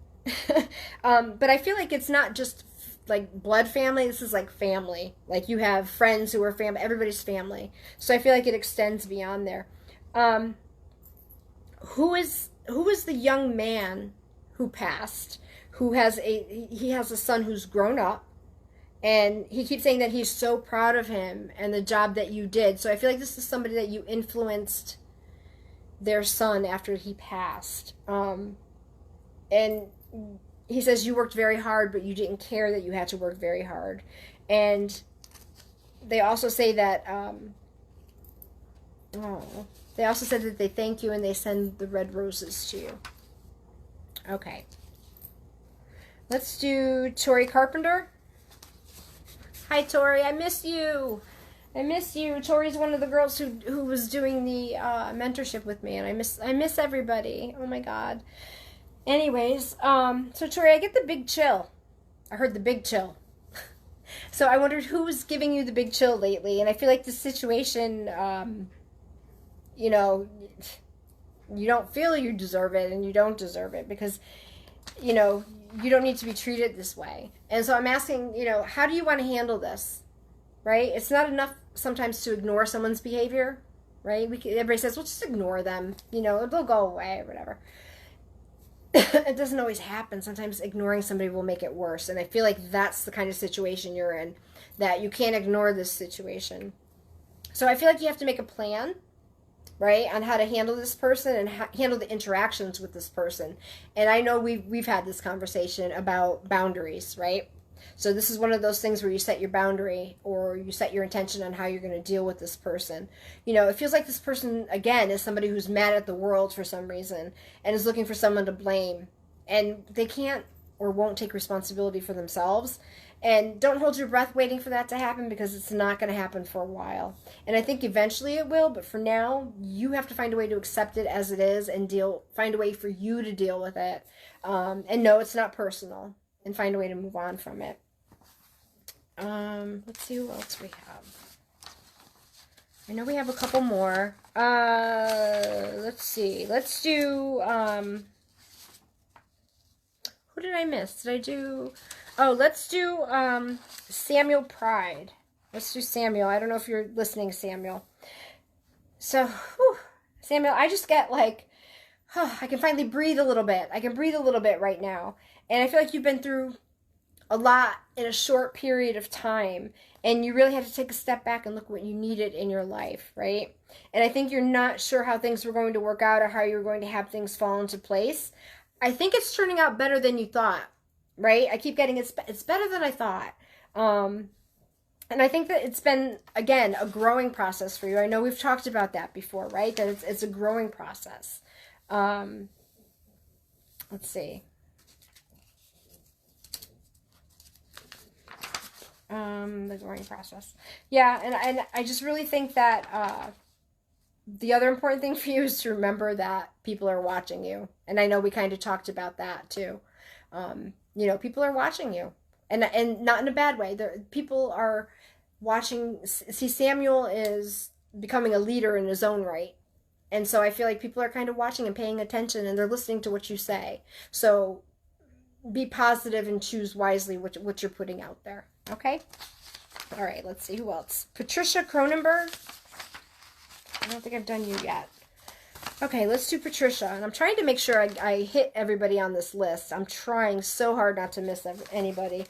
But I feel like it's not just like blood family. This is like family. Like you have friends who are family. Everybody's family. So I feel like it extends beyond there. Who is the young man who passed? He has a son who's grown up. And he keeps saying that he's so proud of him and the job that you did. So I feel like this is somebody that you influenced their son after he passed. And he says you worked very hard, but you didn't care that you had to work very hard. And they also say that, they also said that they thank you and they send the red roses to you. Okay. Let's do Tori Carpenter. Hi, Tori. I miss you. I miss you. Tori's one of the girls who was doing the mentorship with me, and I miss everybody. Oh my God. Anyways, so Tori, I get the big chill. I heard the big chill. So I wondered who was giving you the big chill lately, and I feel like the situation, you know, you don't feel you deserve it, and you don't deserve it because, you know, you don't need to be treated this way. And so I'm asking, you know, how do you want to handle this, right? It's not enough sometimes to ignore someone's behavior, right? Everybody says, well, just ignore them. You know, they'll go away or whatever. It doesn't always happen. Sometimes ignoring somebody will make it worse. And I feel like that's the kind of situation you're in, that you can't ignore this situation. So I feel like you have to make a plan, right, on how to handle this person and handle the interactions with this person. And I know we've had this conversation about boundaries, right? So this is one of those things where you set your boundary or you set your intention on how you're going to deal with this person. You know, it feels like this person, again, is somebody who's mad at the world for some reason and is looking for someone to blame. And they can't or won't take responsibility for themselves. And don't hold your breath waiting for that to happen because it's not going to happen for a while. And I think eventually it will, but for now, you have to find a way to accept it as it is and find a way for you to deal with it. And no, it's not personal. And find a way to move on from it. Let's see who else we have. I know we have a couple more. Let's see. Let's do, who did I miss? Did I do... Oh, let's do Samuel Pride. Let's do Samuel. I don't know if you're listening, Samuel. So, Samuel, I just get like, I can finally breathe a little bit. I can breathe a little bit right now. And I feel like you've been through a lot in a short period of time, and you really had to take a step back and look what you needed in your life, right? And I think you're not sure how things were going to work out or how you were going to have things fall into place. I think it's turning out better than you thought, right? I keep getting it's better than I thought. And I think that it's been, again, a growing process for you. I know we've talked about that before, right? That it's a growing process. Let's see. The growing process. Yeah, and I just really think that the other important thing for you is to remember that people are watching you. And I know we kind of talked about that too. You know, people are watching you. And not in a bad way. People are watching. See, Samuel is becoming a leader in his own right. And so I feel like people are kind of watching and paying attention, and they're listening to what you say. So be positive and choose wisely what you're putting out there. Okay? All right, let's see who else. Patricia Cronenberg. I don't think I've done you yet. Okay, let's do Patricia. And I'm trying to make sure I hit everybody on this list. I'm trying so hard not to miss anybody.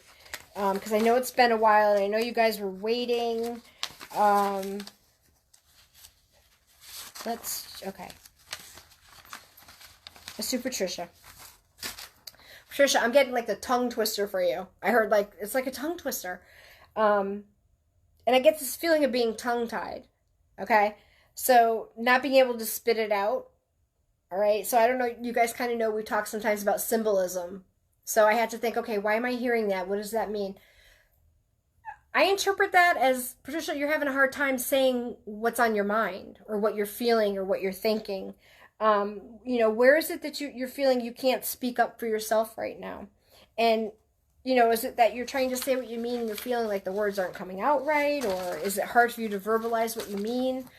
Because I know it's been a while, and I know you guys were waiting. Okay. Let's do Patricia. Patricia, I'm getting like the tongue twister for you. I heard like, it's like a tongue twister. And I get this feeling of being tongue-tied. Okay? So, not being able to spit it out. All right? So, I don't know. You guys kind of know we talk sometimes about symbolism. So, I had to think, okay, why am I hearing that? What does that mean? I interpret that as, Patricia, you're having a hard time saying what's on your mind or what you're feeling or what you're thinking. You know, where is it that you're feeling you can't speak up for yourself right now? And, you know, is it that you're trying to say what you mean and you're feeling like the words aren't coming out right? Or is it hard for you to verbalize what you mean?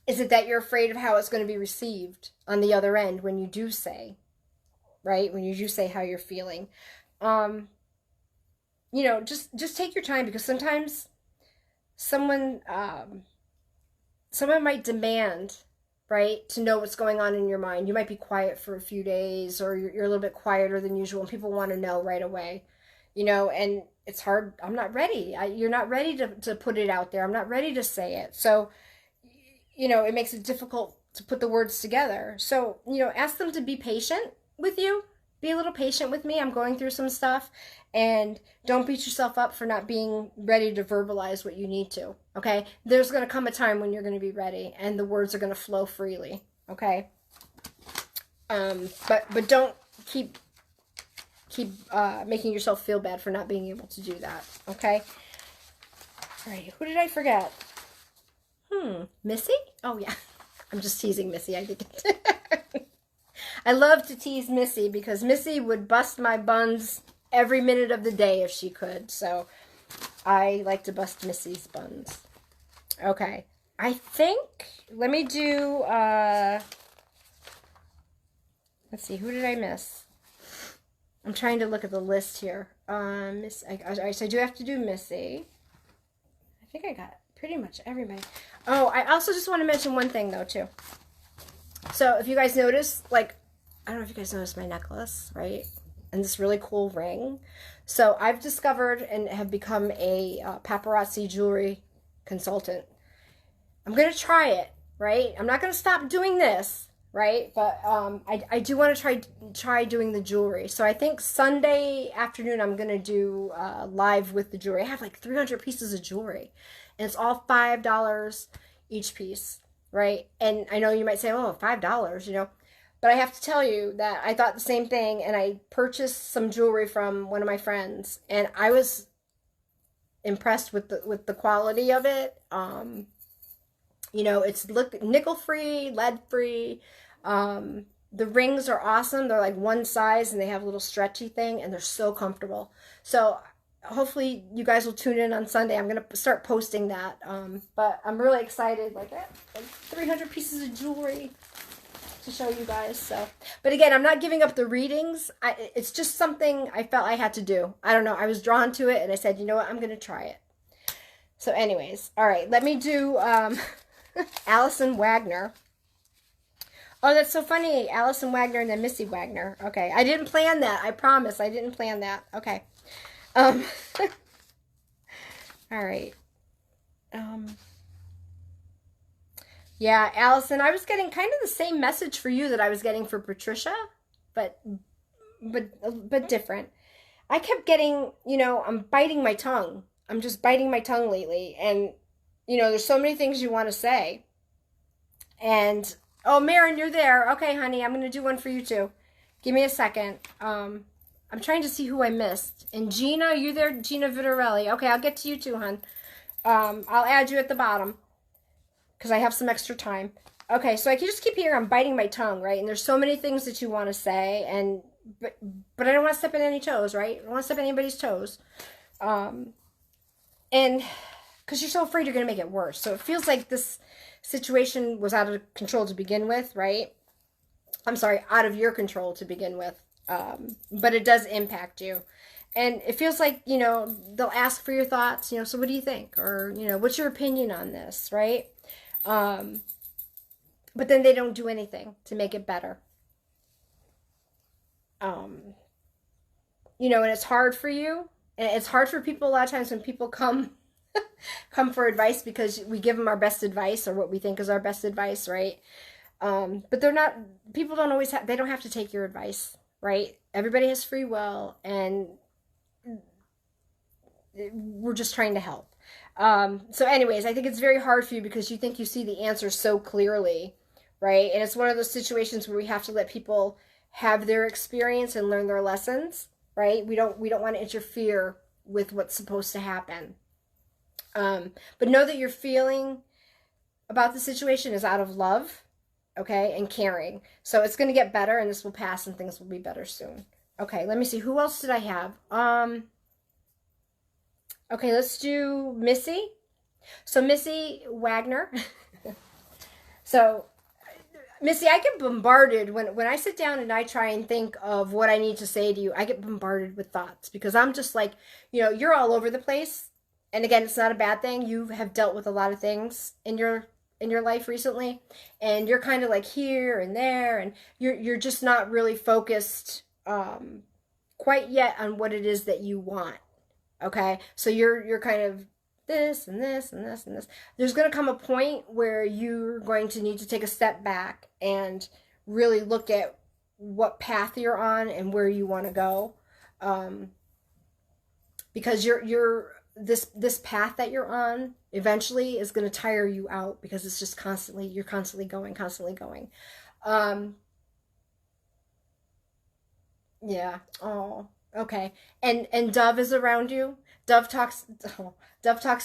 Is it that you're afraid of how it's going to be received on the other end when you do say, right? When you do say how you're feeling. You know, just take your time, because sometimes someone might demand, right, to know what's going on in your mind. You might be quiet for a few days, or you're a little bit quieter than usual, and people want to know right away, you know, and it's hard. I'm not ready. You're not ready to put it out there. I'm not ready to say it. So, you know, it makes it difficult to put the words together. So, you know, ask them to be patient with you. Be a little patient with me. I'm going through some stuff, and don't beat yourself up for not being ready to verbalize what you need to, okay? There's going to come a time when you're going to be ready, and the words are going to flow freely, okay? But don't keep making yourself feel bad for not being able to do that, okay? All right, who did I forget? Missy? Oh, yeah. I'm just teasing Missy, I think. I love to tease Missy, because Missy would bust my buns every minute of the day if she could. So I like to bust Missy's buns. Okay. I think, let me do, let's see, who did I miss? I'm trying to look at the list here. So I do have to do Missy. I think I got pretty much everybody. Oh, I also just want to mention one thing, though, too. So if you guys notice, like, I don't know if you guys noticed my necklace, right? And this really cool ring. So I've discovered and have become a paparazzi jewelry consultant. I'm going to try it, right? I'm not going to stop doing this, right? But I do want to try doing the jewelry. So I think Sunday afternoon I'm going to do live with the jewelry. I have like 300 pieces of jewelry. And it's all $5 each piece, right? And I know you might say, oh, $5, you know. But I have to tell you that I thought the same thing, and I purchased some jewelry from one of my friends, and I was impressed with the quality of it. You know, it's nickel-free, lead-free. The rings are awesome. They're like one size, and they have a little stretchy thing, and they're so comfortable. So hopefully you guys will tune in on Sunday. I'm going to start posting that. But I'm really excited. Like 300 pieces of jewelry to show you guys. So, but again, I'm not giving up the readings. It's just something I felt I had to do. I don't know. I was drawn to it, and I said, you know what? I'm going to try it. So anyways, all right, let me do Allison Wagner. Oh, that's so funny. Allison Wagner and then Missy Wagner. Okay. I didn't plan that. I promise. I didn't plan that. Okay. Um, all right. Um, yeah, Allison, I was getting kind of the same message for you that I was getting for Patricia, but but different. I kept getting, I'm biting my tongue. I'm just biting my tongue lately, and there's so many things you want to say. And oh, Marin, you're there. Okay, honey, I'm gonna do one for you too. Give me a second. I'm trying to see who I missed. And Gina, you there? Gina Vitarelli. Okay, I'll get to you too, hon. I'll add you at the bottom because I have some extra time. Okay, so I can just keep hearing I'm biting my tongue, right? And there's so many things that you want to say, and but I don't want to step on any toes, right? I don't want to step on anybody's toes. And because you're so afraid you're going to make it worse. So it feels like this situation was out of control to begin with, right? I'm sorry, out of your control to begin with. But it does impact you. And it feels like, they'll ask for your thoughts, so what do you think? Or, what's your opinion on this, right? But then they don't do anything to make it better. And it's hard for you. And it's hard for people a lot of times when people come for advice because we give them our best advice or what we think is our best advice, right? But people don't always they don't have to take your advice, right? Everybody has free will, and we're just trying to help. So anyways, I think it's very hard for you because you think you see the answer so clearly, right? And it's one of those situations where we have to let people have their experience and learn their lessons, right? We don't want to interfere with what's supposed to happen. But know that your feeling about the situation is out of love, okay, and caring. So it's going to get better, and this will pass, and things will be better soon. Okay, let me see. Who else did I have? Okay, let's do Missy. So Missy Wagner. So Missy, I get bombarded when I sit down and I try and think of what I need to say to you. I get bombarded with thoughts because I'm just like, you're all over the place. And again, it's not a bad thing. You have dealt with a lot of things in your life recently, and you're kind of like here and there, and you're just not really focused quite yet on what it is that you want. Okay, so you're kind of this and this and this and this. There's going to come a point where you're going to need to take a step back and really look at what path you're on and where you want to go, because you're this path that you're on eventually is going to tire you out because it's just you're constantly going. Yeah. Oh, okay. And Dove is around you. Dove talks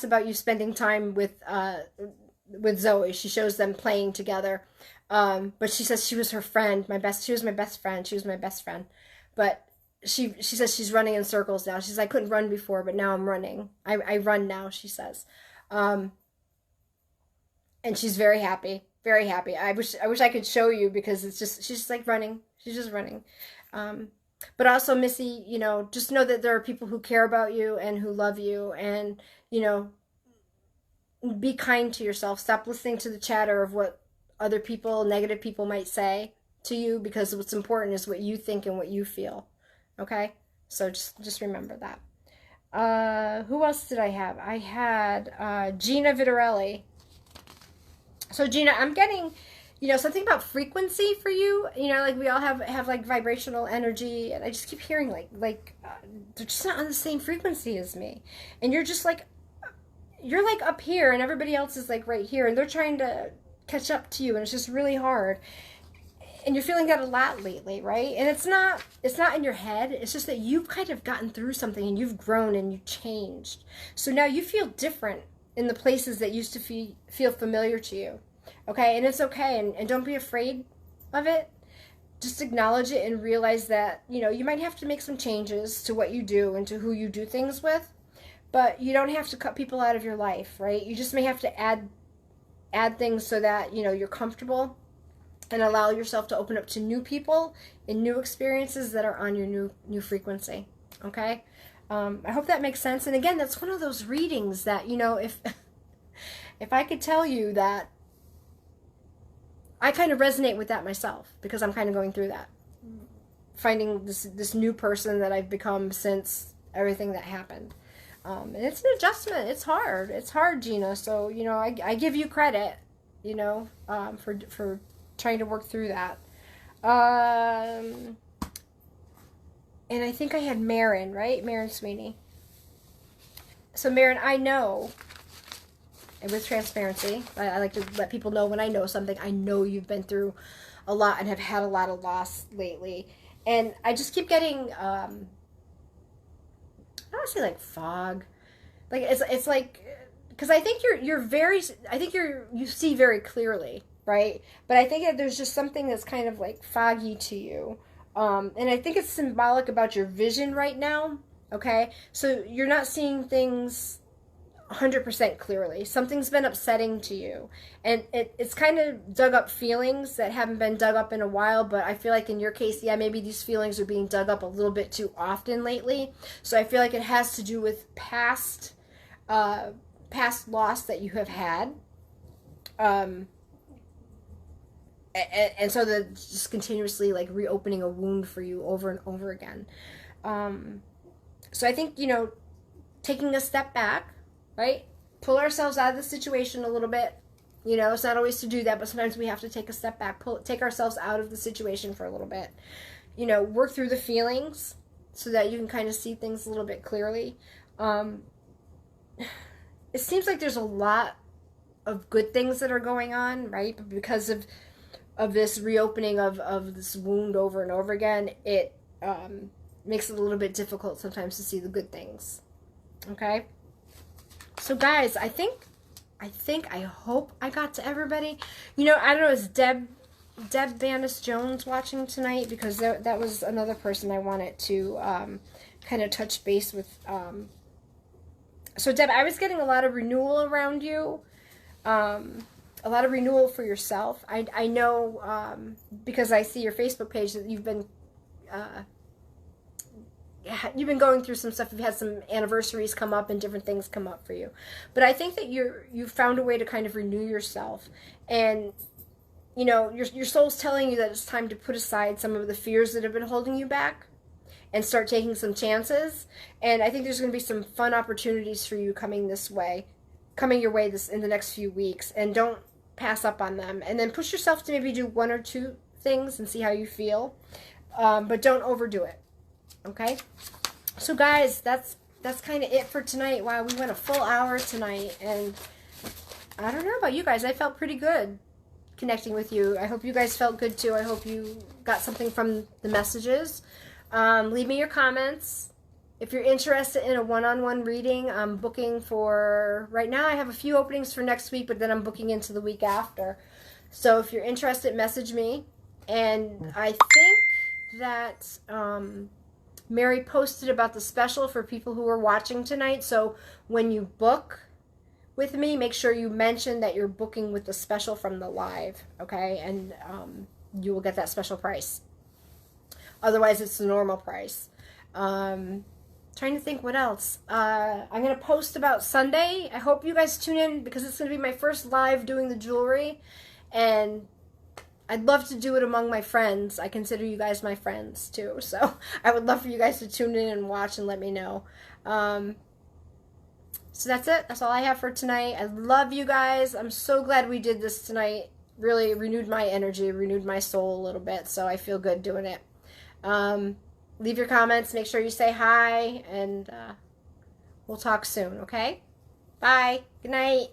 about you spending time with Zoe. She shows them playing together. But she says she was her friend, she was my best friend. She was my best friend. But she says she's running in circles now. She says, I couldn't run before, but now I'm running. I run now, she says. And she's very happy, very happy. I wish I could show you because she's just like running. She's just running. But also, Missy, just know that there are people who care about you and who love you, and, be kind to yourself. Stop listening to the chatter of what other people, negative people might say to you, because what's important is what you think and what you feel. Okay? So just remember that. Who else did I have? I had Gina Vitarelli. So Gina, I'm getting, something about frequency for you. Like we all have like vibrational energy, and I just keep hearing like they're just not on the same frequency as me, and you're like up here, and everybody else is like right here, and they're trying to catch up to you, and it's just really hard. And you're feeling that a lot lately, right? And it's not in your head. It's just that you've kind of gotten through something, and you've grown and you've changed. So now you feel different in the places that used to feel familiar to you. Okay? And it's okay. And don't be afraid of it. Just acknowledge it and realize that, you might have to make some changes to what you do and to who you do things with. But you don't have to cut people out of your life, right? You just may have to add things so that, you're comfortable, and allow yourself to open up to new people and new experiences that are on your new frequency. Okay? I hope that makes sense. And again, that's one of those readings that, if I could tell you that I kind of resonate with that myself because I'm kind of going through that. Finding this new person that I've become since everything that happened. And it's an adjustment. It's hard. It's hard, Gina. So, you know, I give you credit, you know, for trying to work through that. And I think I had Marin, right? Marin Sweeney. So, Marin, I know, and with transparency, I like to let people know when I know something. I know you've been through a lot and have had a lot of loss lately. And I just keep getting, I don't want to say like fog. Like, it's like, because I think you see very clearly, right? But I think that there's just something that's kind of like foggy to you. And I think it's symbolic about your vision right now, okay? So you're not seeing things 100% clearly. Something's been upsetting to you. And it's kind of dug up feelings that haven't been dug up in a while, but I feel like in your case, yeah, maybe these feelings are being dug up a little bit too often lately. So I feel like it has to do with past loss that you have had. And so that just continuously like reopening a wound for you over and over again. So I think, you know, taking a step back, right? Pull ourselves out of the situation a little bit. You know, it's not always to do that, but sometimes we have to take a step back, take ourselves out of the situation for a little bit. You know, work through the feelings so that you can kind of see things a little bit clearly. It seems like there's a lot of good things that are going on, right? But because of this reopening of this wound over and over again, it makes it a little bit difficult sometimes to see the good things. Okay? So guys, I hope I got to everybody. You know, I don't know, is Deb Banis Jones watching tonight? Because that was another person I wanted to kind of touch base with. So Deb, I was getting a lot of renewal around you. A lot of renewal for yourself. I know because I see your Facebook page that you've been going through some stuff. You've had some anniversaries come up and different things come up for you. But I think that you've found a way to kind of renew yourself. And, you know, your soul's telling you that it's time to put aside some of the fears that have been holding you back and start taking some chances. And I think there's going to be some fun opportunities for you coming your way in the next few weeks. And don't pass up on them. And then push yourself to maybe do 1 or 2 things and see how you feel. But don't overdo it. Okay, so guys, that's kind of it for tonight. Wow, we went a full hour tonight, and I don't know about you guys. I felt pretty good connecting with you. I hope you guys felt good too. I hope you got something from the messages. Leave me your comments. If you're interested in a one-on-one reading, I'm booking for, right now I have a few openings for next week, but then I'm booking into the week after. So if you're interested, message me. And I think that Mary posted about the special for people who are watching tonight. So when you book with me, make sure you mention that you're booking with the special from the live, okay? And you will get that special price. Otherwise, it's the normal price. Trying to think what else. I'm going to post about Sunday. I hope you guys tune in because it's going to be my first live doing the jewelry. And I'd love to do it among my friends. I consider you guys my friends too. So I would love for you guys to tune in and watch and let me know. So that's it. That's all I have for tonight. I love you guys. I'm so glad we did this tonight. Really renewed my energy, renewed my soul a little bit. So I feel good doing it. Leave your comments. Make sure you say hi. And we'll talk soon, okay? Bye. Good night.